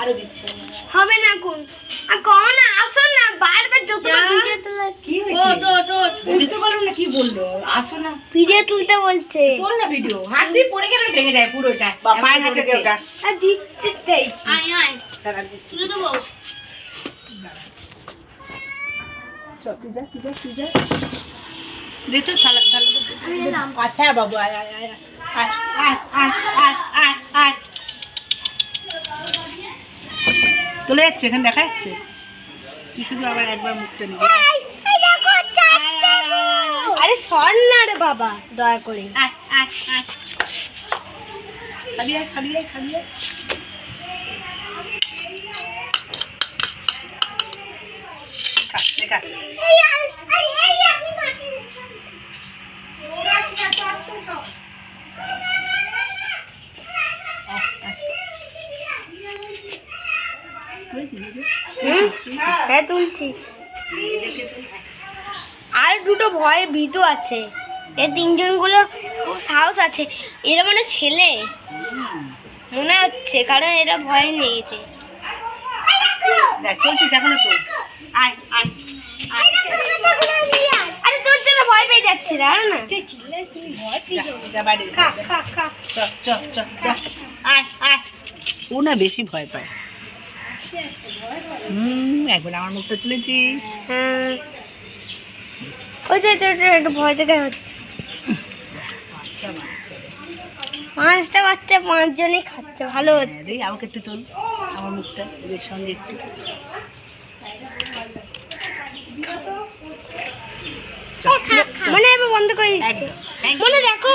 আরো দিচ্ছে হবে না কোন কোন আসো না বারবার যত ভিডিও তোলা কি হয়েছে বুঝতে পারলাম না কি বললো আসো না ভিডিও তুলতে বলছে তোল না ভিডিও হাত দিয়ে পড়ে গেলে ভেঙে যায় পুরোটা মায়ের হাতে দে ওটা আর দিচ্ছে তাই আয় আয় দাঁড়া দিচ্ছি তুলে দেবো চল তুই যা দে তো থালা আচ্ছা বাবু আয় আয় আয় আয় আয় আয় আয় আয় চলে যাচ্ছে এখানে দেখা যাচ্ছে তুই শুধু আবার একবার মুখটা নিবি আরে সর না রে বাবা দয়া করে খালি আয় খা হ্যাঁ তুলছি আর দুটো ভয়ে ভীত আছে এই তিনজন গুলো খুব সাহস আছে এরা মানে ছেলে মনে হচ্ছে কারণ এরা ভয় নিয়েছে দেখ চলছিস এখনো তোর আয় আয় আরে তোর জন্য ভয় পেয়ে যাচ্ছে না না খা খা খা আয় ও না বেশি ভয় পায় একবার আমার মুখটা তুলেছিস হ্যাঁ ওই যে একটু ভয় থেকে হচ্ছে পাঁচটা বাচ্চা পাঁচজনই খাচ্ছে ভালো হচ্ছে আমাকে একটু তোল আমার মুখটা এদের সঙ্গে একটু মনে এবার বন্ধ করে দিচ্ছে মনে দেখো